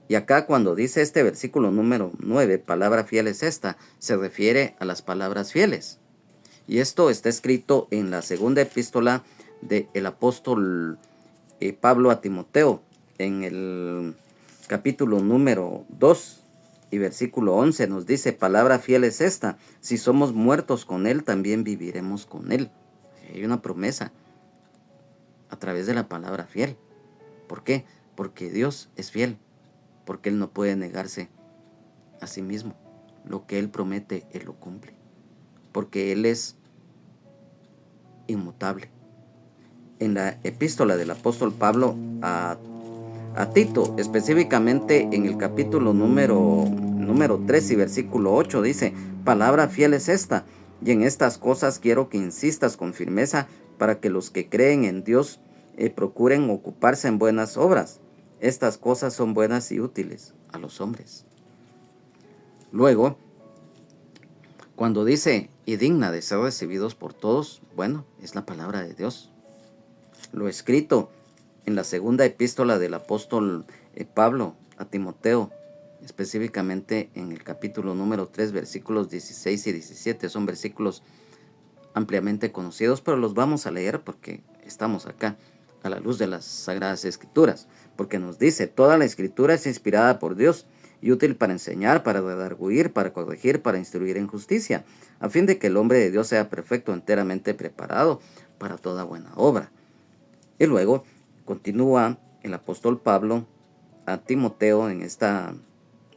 Y acá cuando dice este versículo número 9, palabra fiel es esta, se refiere a las palabras fieles. Y esto está escrito en la segunda epístola del apóstol Pablo a Timoteo, en el capítulo número 2 y versículo 11 nos dice, palabra fiel es esta, si somos muertos con Él, también viviremos con Él. Hay una promesa a través de la palabra fiel. ¿Por qué? Porque Dios es fiel, porque Él no puede negarse a sí mismo. Lo que Él promete, Él lo cumple, porque Él es inmutable. En la epístola del apóstol Pablo a Tito, específicamente en el capítulo número 3 y versículo 8, dice, palabra fiel es esta, y en estas cosas quiero que insistas con firmeza para que los que creen en Dios procuren ocuparse en buenas obras. Estas cosas son buenas y útiles a los hombres. Luego, cuando dice, y digna de ser recibidos por todos, bueno, es la palabra de Dios. Lo escrito en la segunda epístola del apóstol Pablo a Timoteo, específicamente en el capítulo número 3, versículos 16 y 17. Son versículos ampliamente conocidos, pero los vamos a leer porque estamos acá a la luz de las Sagradas Escrituras, porque nos dice, toda la Escritura es inspirada por Dios y útil para enseñar, para redarguir, para corregir, para instruir en justicia, a fin de que el hombre de Dios sea perfecto, enteramente preparado para toda buena obra. Y luego continúa el apóstol Pablo a Timoteo en esta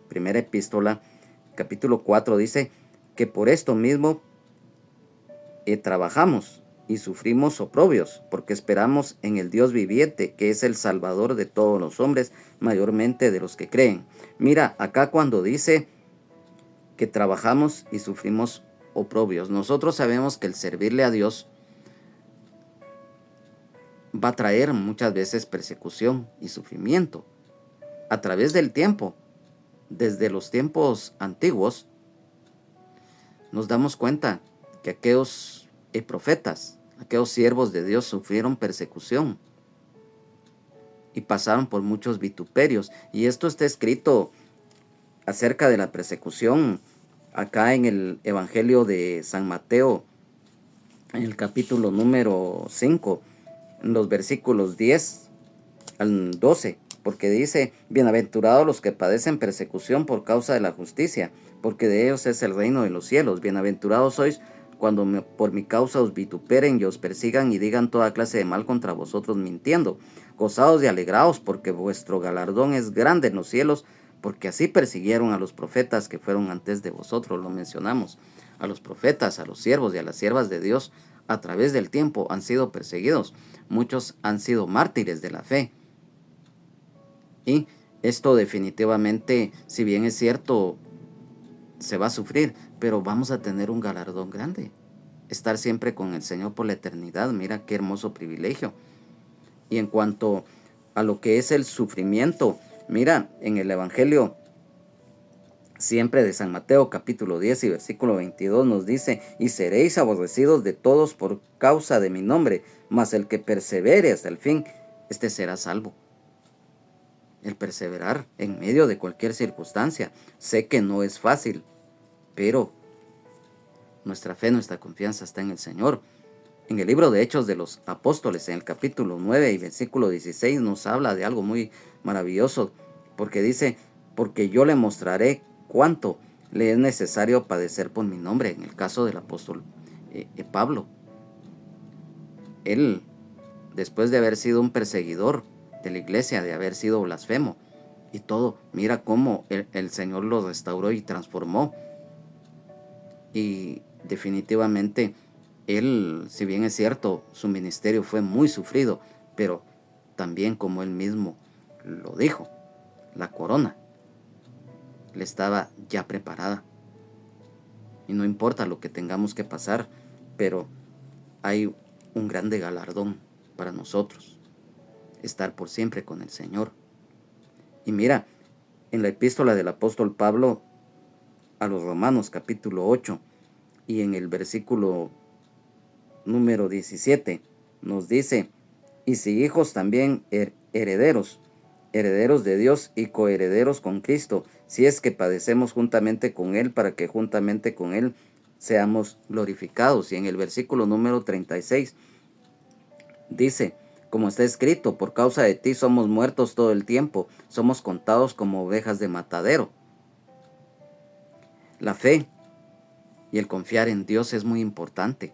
primera epístola, capítulo 4, dice que por esto mismo trabajamos y sufrimos oprobios, porque esperamos en el Dios viviente, que es el Salvador de todos los hombres, mayormente de los que creen. Mira, acá cuando dice que trabajamos y sufrimos oprobios, nosotros sabemos que el servirle a Dios va a traer muchas veces persecución y sufrimiento a través del tiempo. Desde los tiempos antiguos nos damos cuenta que aquellos profetas, aquellos siervos de Dios sufrieron persecución y pasaron por muchos vituperios. Y esto está escrito acerca de la persecución acá en el Evangelio de San Mateo, en el capítulo número 5, en los versículos 10 al 12, porque dice: bienaventurados los que padecen persecución por causa de la justicia, porque de ellos es el reino de los cielos. Bienaventurados sois cuando por mi causa os vituperen y os persigan y digan toda clase de mal contra vosotros mintiendo. Gozaos y alegraos, porque vuestro galardón es grande en los cielos, porque así persiguieron a los profetas que fueron antes de vosotros. Lo mencionamos: a los profetas, a los siervos y a las siervas de Dios a través del tiempo han sido perseguidos. Muchos han sido mártires de la fe. Y esto definitivamente, si bien es cierto, se va a sufrir, pero vamos a tener un galardón grande. Estar siempre con el Señor por la eternidad. Mira qué hermoso privilegio. Y en cuanto a lo que es el sufrimiento, mira, en el Evangelio siempre de San Mateo capítulo 10 y versículo 22 nos dice: y seréis aborrecidos de todos por causa de mi nombre, mas el que persevere hasta el fin, este será salvo. El perseverar en medio de cualquier circunstancia. Sé que no es fácil, pero nuestra fe, nuestra confianza está en el Señor. En el libro de Hechos de los Apóstoles, en el capítulo 9 y versículo 16, nos habla de algo muy maravilloso, porque dice: porque yo le mostraré cuánto le es necesario padecer por mi nombre. En el caso del apóstol Pablo, él, después de haber sido un perseguidor de la iglesia, de haber sido blasfemo y todo, mira cómo el Señor lo restauró y transformó. Y definitivamente él, si bien es cierto, su ministerio fue muy sufrido, pero también, como él mismo lo dijo, la corona le estaba ya preparada. Y no importa lo que tengamos que pasar, pero hay un grande galardón para nosotros: estar por siempre con el Señor. Y mira, en la epístola del apóstol Pablo a los Romanos capítulo 8 y en el versículo número 17 nos dice: y si hijos, también herederos, herederos de Dios y coherederos con Cristo, si es que padecemos juntamente con Él, para que juntamente con Él seamos glorificados. Y en el versículo número 36 dice: como está escrito, por causa de ti somos muertos todo el tiempo, somos contados como ovejas de matadero. La fe y el confiar en Dios es muy importante,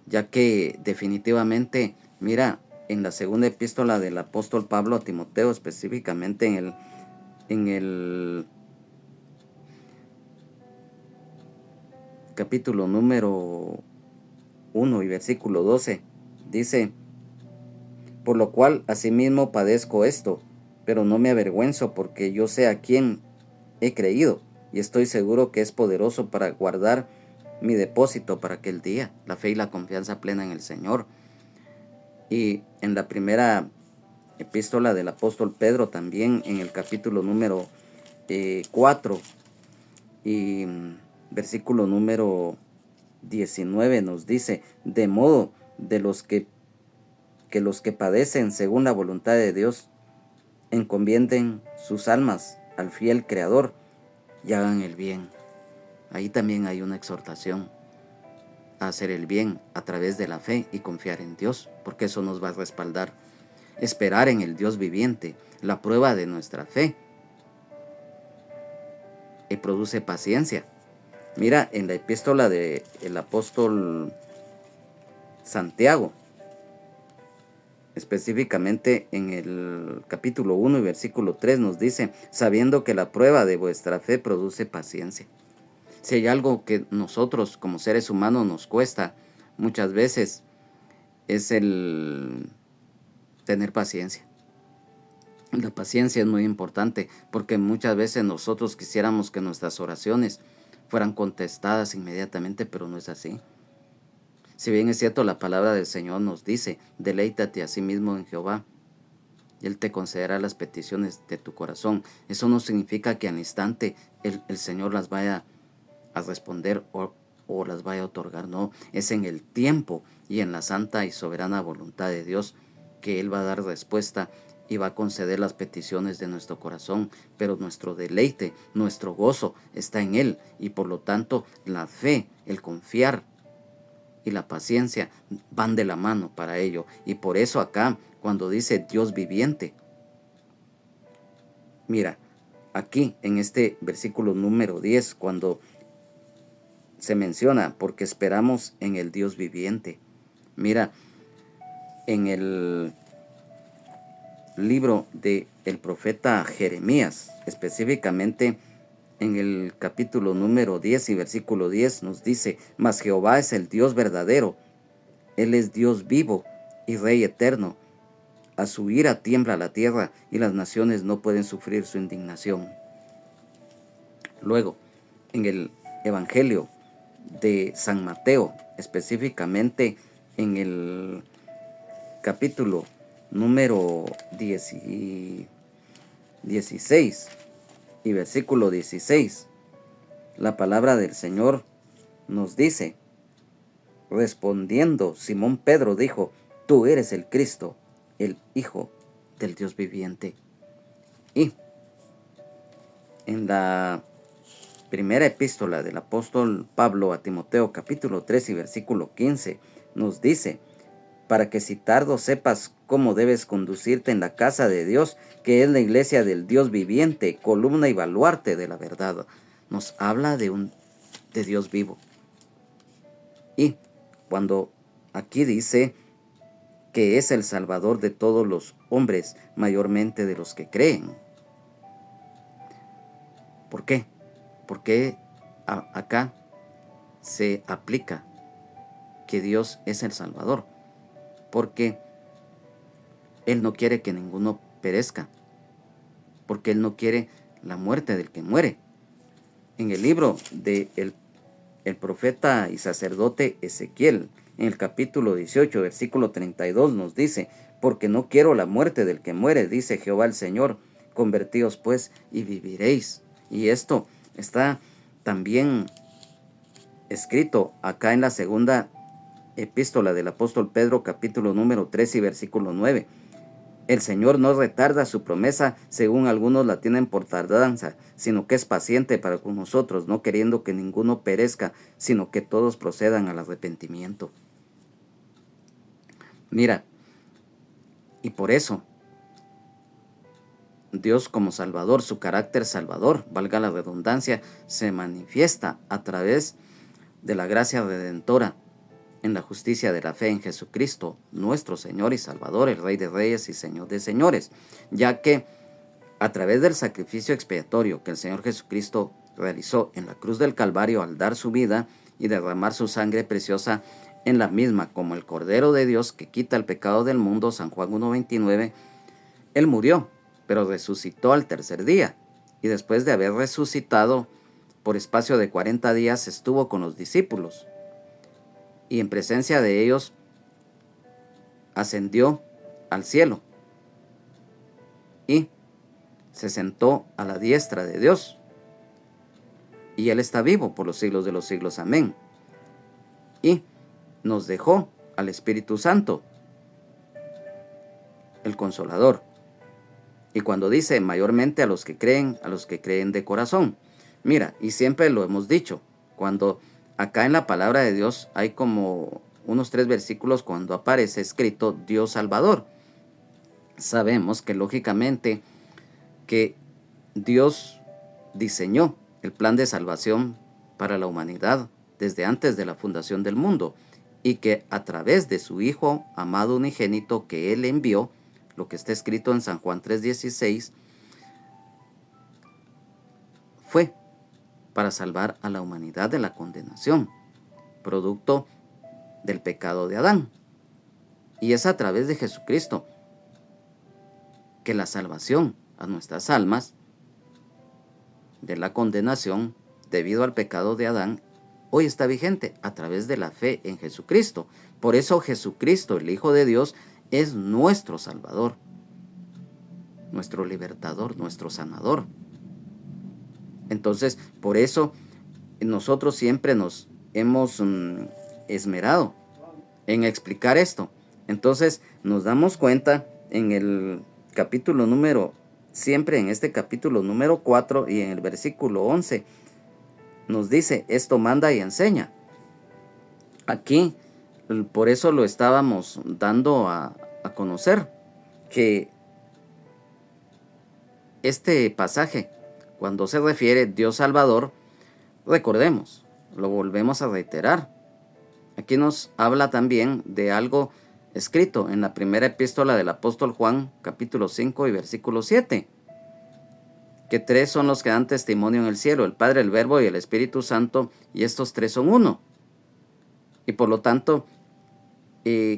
ya que definitivamente, mira, en la segunda epístola del apóstol Pablo a Timoteo, específicamente en el capítulo número 1 y versículo 12, dice: por lo cual asimismo padezco esto, pero no me avergüenzo, porque yo sé a quién he creído, y estoy seguro que es poderoso para guardar mi depósito para aquel día. La fe y la confianza plena en el Señor. Y en la primera epístola del apóstol Pedro, también en el capítulo número 4 y versículo número 19 nos dice: de modo de los que padecen según la voluntad de Dios, encomienden sus almas al fiel Creador y hagan el bien. Ahí también hay una exhortación a hacer el bien a través de la fe y confiar en Dios, porque eso nos va a respaldar. Esperar en el Dios viviente, la prueba de nuestra fe, y produce paciencia. Mira, en la epístola del apóstol Santiago, específicamente en el capítulo 1 y versículo 3 nos dice: sabiendo que la prueba de vuestra fe produce paciencia. Si hay algo que nosotros como seres humanos nos cuesta muchas veces, es el tener paciencia. La paciencia es muy importante, porque muchas veces nosotros quisiéramos que nuestras oraciones fueran contestadas inmediatamente, pero no es así. Si bien es cierto, la palabra del Señor nos dice: deleítate a sí mismo en Jehová, y Él te concederá las peticiones de tu corazón. Eso no significa que al instante el Señor las vaya a responder o las vaya a otorgar. No, es en el tiempo y en la santa y soberana voluntad de Dios que Él va a dar respuesta y va a conceder las peticiones de nuestro corazón. Pero nuestro deleite, nuestro gozo está en Él, y por lo tanto la fe, el confiar y la paciencia van de la mano para ello. Y por eso acá, cuando dice Dios viviente, mira, aquí en este versículo número 10, cuando se menciona, porque esperamos en el Dios viviente. Mira, en el libro de el profeta Jeremías, específicamente en el capítulo número 10 y versículo 10 nos dice: mas Jehová es el Dios verdadero, Él es Dios vivo y Rey eterno. A su ira tiembla la tierra y las naciones no pueden sufrir su indignación. Luego, en el Evangelio de San Mateo, específicamente en el capítulo número 16 y versículo 16, la palabra del Señor nos dice: respondiendo Simón Pedro dijo: tú eres el Cristo, el Hijo del Dios viviente. Y en la primera epístola del apóstol Pablo a Timoteo, capítulo 3 y versículo 15, nos dice: para que si tardo sepas cómo debes conducirte en la casa de Dios, que es la iglesia del Dios viviente, columna y baluarte de la verdad. Nos habla de Dios vivo. Y cuando aquí dice que es el Salvador de todos los hombres, mayormente de los que creen. ¿Por qué? Porque acá se aplica que Dios es el Salvador. Porque Él no quiere que ninguno perezca. Porque Él no quiere la muerte del que muere. En el libro de el profeta y sacerdote Ezequiel, en el capítulo 18, versículo 32, nos dice: porque no quiero la muerte del que muere, dice Jehová el Señor, convertíos pues y viviréis. Y esto está también escrito acá en la segunda epístola del apóstol Pedro, capítulo número 3 y versículo 9. El Señor no retarda su promesa, según algunos la tienen por tardanza, sino que es paciente para con nosotros, no queriendo que ninguno perezca, sino que todos procedan al arrepentimiento. Mira, y por eso Dios como Salvador, su carácter salvador, valga la redundancia, se manifiesta a través de la gracia redentora en la justicia de la fe en Jesucristo, nuestro Señor y Salvador, el Rey de Reyes y Señor de Señores, ya que a través del sacrificio expiatorio que el Señor Jesucristo realizó en la cruz del Calvario al dar su vida y derramar su sangre preciosa en la misma, como el Cordero de Dios que quita el pecado del mundo, San Juan 1:29, Él murió, pero resucitó al tercer día, y después de haber resucitado, por espacio de 40 días estuvo con los discípulos, y en presencia de ellos ascendió al cielo, y se sentó a la diestra de Dios, y Él está vivo por los siglos de los siglos. Amén. Y nos dejó al Espíritu Santo, el Consolador. Y cuando dice mayormente a los que creen de corazón. Mira, y siempre lo hemos dicho, cuando acá en la palabra de Dios hay como unos 3 versículos cuando aparece escrito Dios Salvador. Sabemos que lógicamente que Dios diseñó el plan de salvación para la humanidad desde antes de la fundación del mundo, y que a través de su Hijo amado unigénito que Él envió, lo que está escrito en San Juan 3:16, fue para salvar a la humanidad de la condenación, producto del pecado de Adán. Y es a través de Jesucristo que la salvación a nuestras almas de la condenación debido al pecado de Adán hoy está vigente a través de la fe en Jesucristo. Por eso Jesucristo, el Hijo de Dios, es nuestro Salvador, nuestro libertador, nuestro sanador. Entonces, por eso nosotros siempre nos hemos esmerado en explicar esto. Entonces, nos damos cuenta en el capítulo número, siempre en este capítulo número 4 y en el versículo 11, nos dice: esto manda y enseña. Aquí Por eso lo estábamos dando a conocer, que este pasaje, cuando se refiere Dios Salvador, recordemos, lo volvemos a reiterar. Aquí nos habla también de algo escrito en la primera epístola del apóstol Juan, capítulo 5 y versículo 7, que tres son los que dan testimonio en el cielo, el Padre, el Verbo y el Espíritu Santo, y estos tres son uno. Y por lo tanto,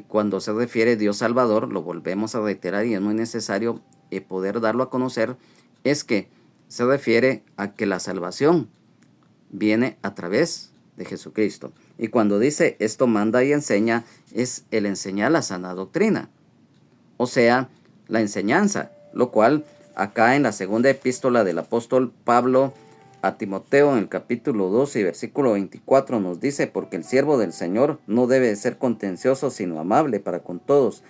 cuando se refiere Dios Salvador, lo volvemos a reiterar y es muy necesario poder darlo a conocer, es que se refiere a que la salvación viene a través de Jesucristo. Y cuando dice esto manda y enseña, es el enseñar la sana doctrina, o sea, la enseñanza, lo cual acá en la segunda epístola del apóstol Pablo a Timoteo en el capítulo 12 y versículo 24 nos dice, porque el siervo del Señor no debe ser contencioso, sino amable para con todos,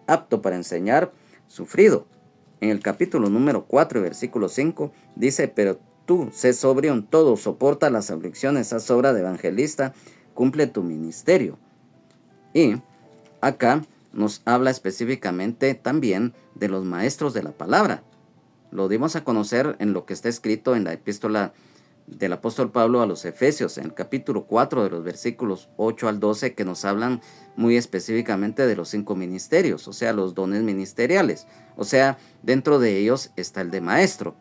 apto para enseñar, sufrido. En el capítulo número 4 y versículo 5 dice, pero tú, sé sobrio en todo, soporta las aflicciones, haz obra de evangelista, cumple tu ministerio. Y acá nos habla específicamente también de los maestros de la palabra. Lo dimos a conocer en lo que está escrito en la epístola del apóstol Pablo a los Efesios, en el capítulo 4 de los versículos 8 al 12, que nos hablan muy específicamente de los 5 ministerios, o sea, los dones ministeriales. O sea, dentro de ellos está el de maestro.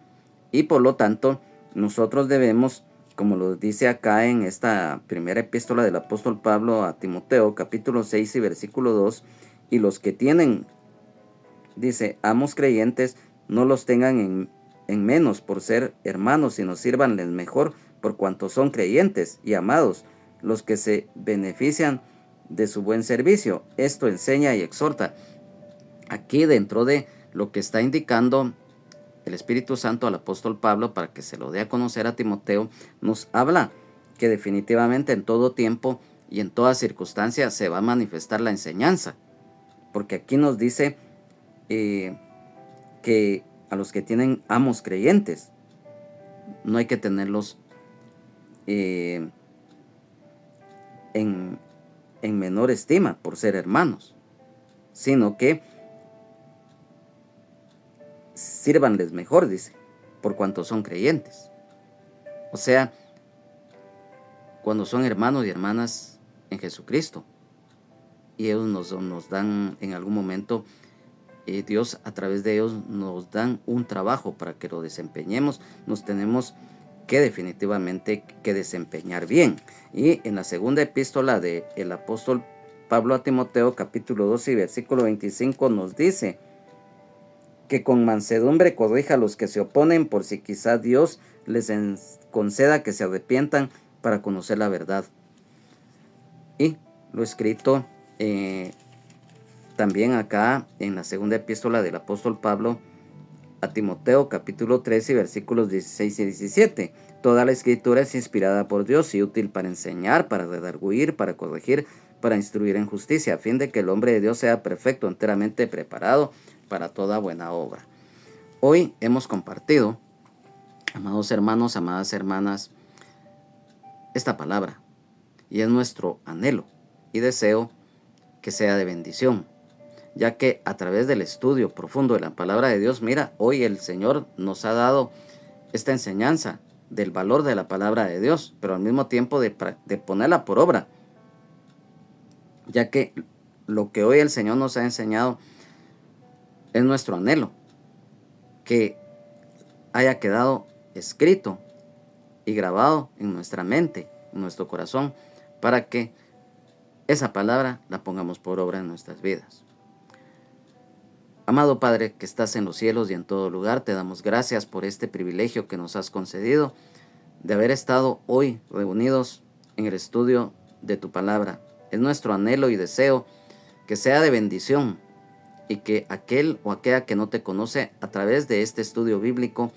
Y por lo tanto, nosotros debemos, como lo dice acá en esta primera epístola del apóstol Pablo a Timoteo, capítulo 6 y versículo 2, y los que tienen, dice, amos creyentes, no los tengan en menos por ser hermanos, sino sírvanles mejor por cuanto son creyentes y amados, los que se benefician de su buen servicio. Esto enseña y exhorta. Aquí dentro de lo que está indicando el Espíritu Santo al apóstol Pablo para que se lo dé a conocer a Timoteo, nos habla que definitivamente en todo tiempo y en toda circunstancia se va a manifestar la enseñanza. Porque aquí nos dice que a los que tienen amos creyentes, no hay que tenerlos en, en menor estima por ser hermanos, sino que sírvanles mejor, dice, por cuanto son creyentes. O sea, cuando son hermanos y hermanas en Jesucristo, y ellos nos dan en algún momento, Dios a través de ellos nos dan un trabajo para que lo desempeñemos, nos tenemos que definitivamente que desempeñar bien. Y en la segunda epístola del apóstol Pablo a Timoteo, capítulo 12 y versículo 25, nos dice que con mansedumbre corrija a los que se oponen, por si quizá Dios les conceda que se arrepientan para conocer la verdad. Y lo escrito también acá en la segunda epístola del apóstol Pablo a Timoteo, capítulo 13, versículos 16 y 17. Toda la escritura es inspirada por Dios y útil para enseñar, para redarguir, para corregir, para instruir en justicia, a fin de que el hombre de Dios sea perfecto, enteramente preparado para toda buena obra. Hoy hemos compartido, amados hermanos, amadas hermanas, esta palabra, y es nuestro anhelo y deseo que sea de bendición, ya que a través del estudio profundo de la palabra de Dios, mira, hoy el Señor nos ha dado esta enseñanza del valor de la palabra de Dios, pero al mismo tiempo de ponerla por obra, ya que lo que hoy el Señor nos ha enseñado es nuestro anhelo, que haya quedado escrito y grabado en nuestra mente, en nuestro corazón, para que esa palabra la pongamos por obra en nuestras vidas. Amado Padre que estás en los cielos y en todo lugar, te damos gracias por este privilegio que nos has concedido de haber estado hoy reunidos en el estudio de tu palabra. Es nuestro anhelo y deseo que sea de bendición y que aquel o aquella que no te conoce a través de este estudio bíblico,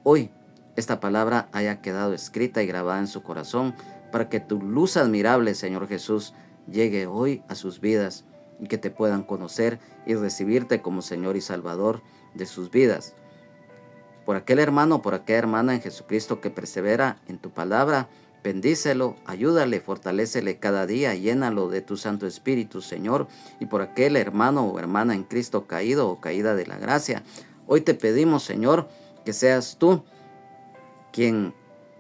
hoy esta palabra haya quedado escrita y grabada en su corazón para que tu luz admirable, Señor Jesús, llegue hoy a sus vidas y que te puedan conocer y recibirte como Señor y Salvador de sus vidas. Por aquel hermano o por aquella hermana en Jesucristo que persevera en tu palabra, Bendícelo, ayúdale, fortalécele cada día, llénalo de tu Santo Espíritu, Señor, y por aquel hermano o hermana en Cristo caído o caída de la gracia. Hoy te pedimos, Señor, que seas tú quien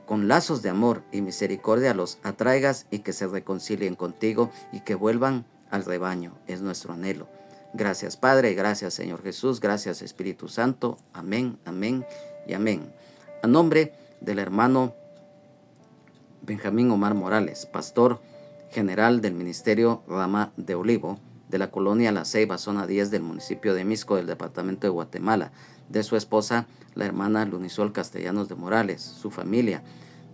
con lazos de amor y misericordia los atraigas y que se reconcilien contigo y que vuelvan al rebaño. Es nuestro anhelo. Gracias, Padre, gracias, Señor Jesús, gracias, Espíritu Santo. Amén, amén y amén. A nombre del hermano Benjamín Omar Morales, pastor general del Ministerio Rama de Olivo, de la colonia La Ceiba, zona 10 del municipio de Misco, del departamento de Guatemala, de su esposa, la hermana Lunisol Castellanos de Morales, su familia,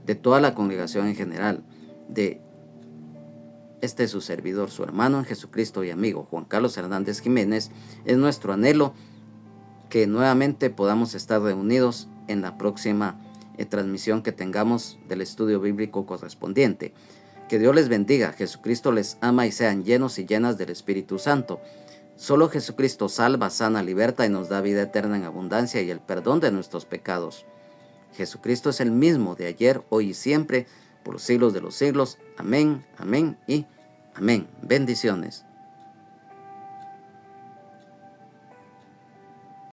de toda la congregación en general, de su servidor, su hermano en Jesucristo y amigo, Juan Carlos Hernández Jiménez. Es nuestro anhelo que nuevamente podamos estar reunidos en la próxima transmisión que tengamos del estudio bíblico correspondiente. Que Dios les bendiga, Jesucristo les ama y sean llenos y llenas del Espíritu Santo. Solo Jesucristo salva, sana, liberta y nos da vida eterna en abundancia y el perdón de nuestros pecados. Jesucristo es el mismo de ayer, hoy y siempre, por los siglos de los siglos. Amén, amén y amén. Bendiciones.